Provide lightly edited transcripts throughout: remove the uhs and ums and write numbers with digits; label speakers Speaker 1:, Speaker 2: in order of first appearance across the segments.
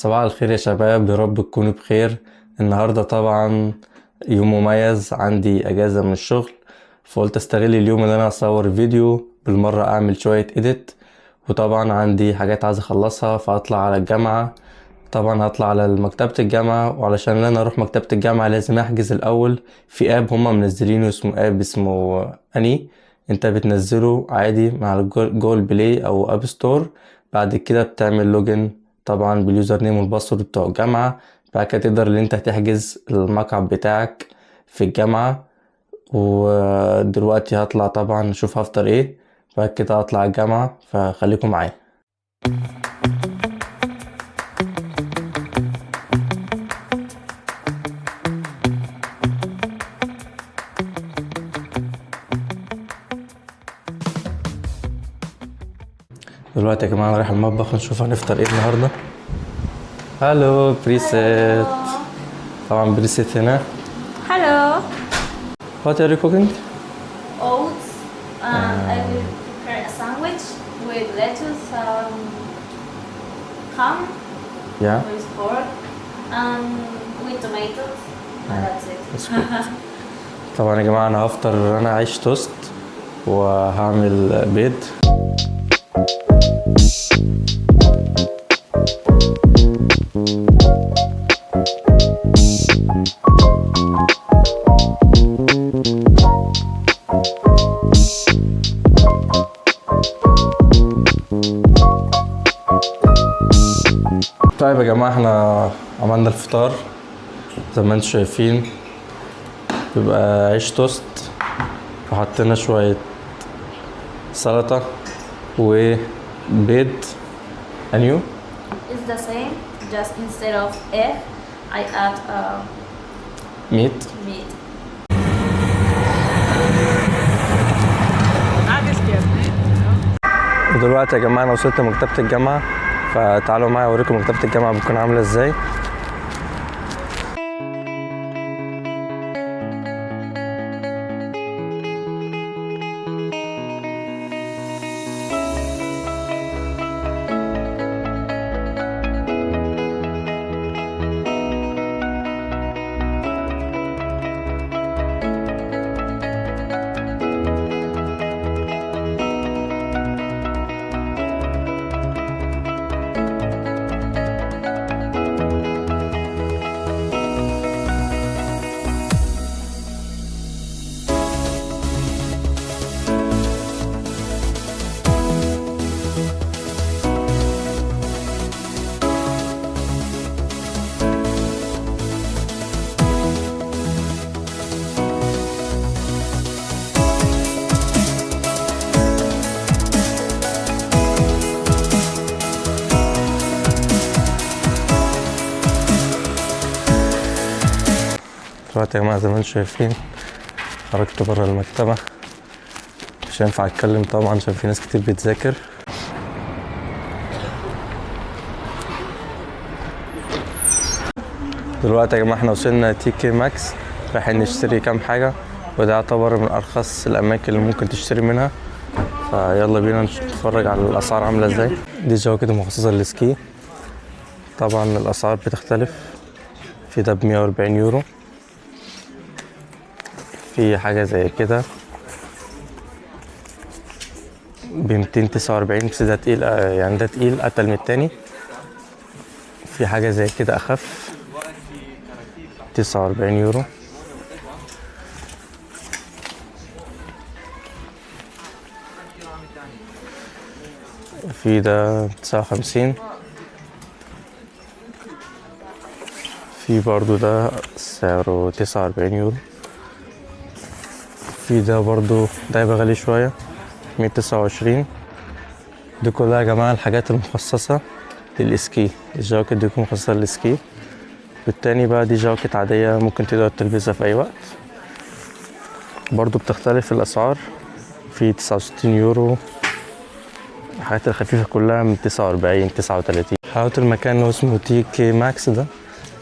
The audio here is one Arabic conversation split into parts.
Speaker 1: صباح الخير يا شباب، يا رب تكونوا بخير. النهاردة طبعا يوم مميز، عندي اجازة من الشغل، فقلت استغل اليوم ان انا اصور فيديو بالمرة، اعمل شوية اديت. وطبعا عندي حاجات عايز اخلصها، فاطلع على الجامعة. طبعا هطلع على مكتبة الجامعة، وعلشان انا اروح مكتبة الجامعة لازم احجز الاول في اب هما منزلينه، اسمه اب اسمه اني. انت بتنزله عادي مع جوجل بلاي او اب ستور. بعد كده بتعمل لوجن طبعا باليوزر نيم والباسورد بتوع الجامعة. بعد كده تقدر ان انت تحجز المقعد بتاعك في الجامعة. ودلوقتي هطلع طبعا اشوف هفطر ايه، بعد كده هطلع الجامعة، فخليكم معايا. دلوقتي يا جماعة انا رايح المطبخ نشوف هنفطر ايه النهاردة. هالو بريسيت. طبعا بريسيت هنا.
Speaker 2: Hello.
Speaker 1: What are you cooking?
Speaker 2: Oats. I will prepare a sandwich with lettuce, ham,
Speaker 1: Yeah.
Speaker 2: with pork, and with tomatoes. And that's it.
Speaker 1: That's good. طبعا يا جماعة انا هفطر، انا عيش توست وهعمل بيض. طيب يا جماعة احنا عملنا الفطار زي ما انتم شايفين، بيبقى عيش توست وحطينا شوية سلطة وبيض. انيو
Speaker 2: It's the same, just instead of egg, I add
Speaker 1: ميت.
Speaker 2: meat.
Speaker 1: ودلوقتي يا جماعة انا وصلت لمكتبة الجامعة، فتعالوا معايا اوريكم مكتبة الجامعة بتكون عاملة ازاي. دلوقتي يا جماعة زي ما انتم شايفين خرجت برا المكتبة، مش هينفع اتكلم طبعا عشان في ناس كتير بتذاكر. دلوقتي يا جماعة احنا وصلنا تي كي ماكس، رايحين نشتري كام حاجة، وده يعتبر من ارخص الاماكن اللي ممكن تشتري منها. فيلا بينا نتفرج على الاسعار عاملة ازاي. دي جواكت مخصصة للسكي، طبعا الاسعار بتختلف، في ده ب140 يورو، في حاجة زي كده ب249، بس ده تقيل، يعني ده تقيل اتقل من التاني. في حاجة زي كده اخف 49 يورو. في ده 59. في برضو ده سعره 49 يورو. في ده برضو ده يبقى غالي شوية 129. دي كلها يا جماعة الحاجات المخصصة للإسكي، الجواكت دي مخصصة للإسكي. والتاني بقى دي جواكت عادية ممكن تقدر تلبسها في أي وقت، برضو بتختلف الأسعار. في 69 يورو. الحاجات الخفيفة كلها من 49 39. حلاوة المكان اللي اسمه تي كي ماكس ده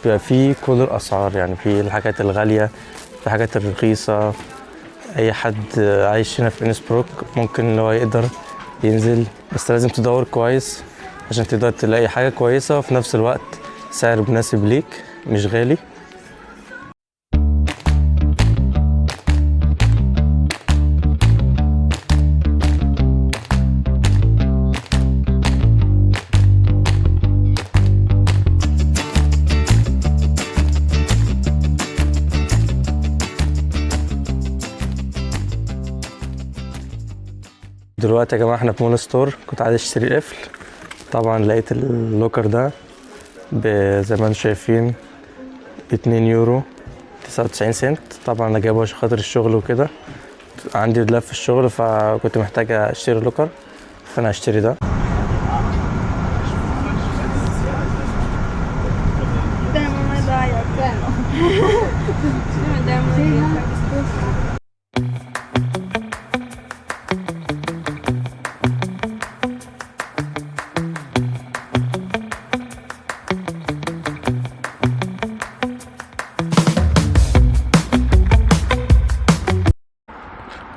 Speaker 1: بيبقى فيه كل الأسعار، يعني في الحاجات الغالية، في حاجات الرخيصة. أي حد عايش هنا في إنسبروك ممكن إن هو يقدر ينزل، بس لازم تدور كويس عشان تقدر تلاقي حاجة كويسة وفي نفس الوقت سعر مناسب ليك مش غالي. دلوقتي يا جماعة احنا في مول ستور، كنت عايز اشتري قفل. طبعا لقيت اللوكر ده زي ما انتم شايفين €2.99. طبعا انا جايبه عشان خاطر الشغل وكده، عندي دولاب في الشغل فكنت محتاج اشتري لوكر، فانا هشتري ده.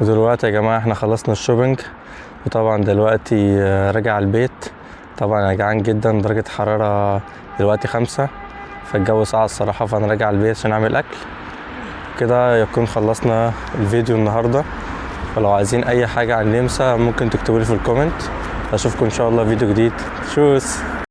Speaker 1: ودلوقتي يا جماعة احنا خلصنا الشوبينج، وطبعا دلوقتي راجع البيت. طبعا انا جعان جدا، درجة حرارة دلوقتي 5، فالجو ساقع الصراحة، فانا راجع البيت عشان اعمل اكل. كده يكون خلصنا الفيديو النهاردة. فلو عايزين اي حاجة عن النمسا ممكن تكتبولي في الكومنت. اشوفكم ان شاء الله فيديو جديد. تشوس.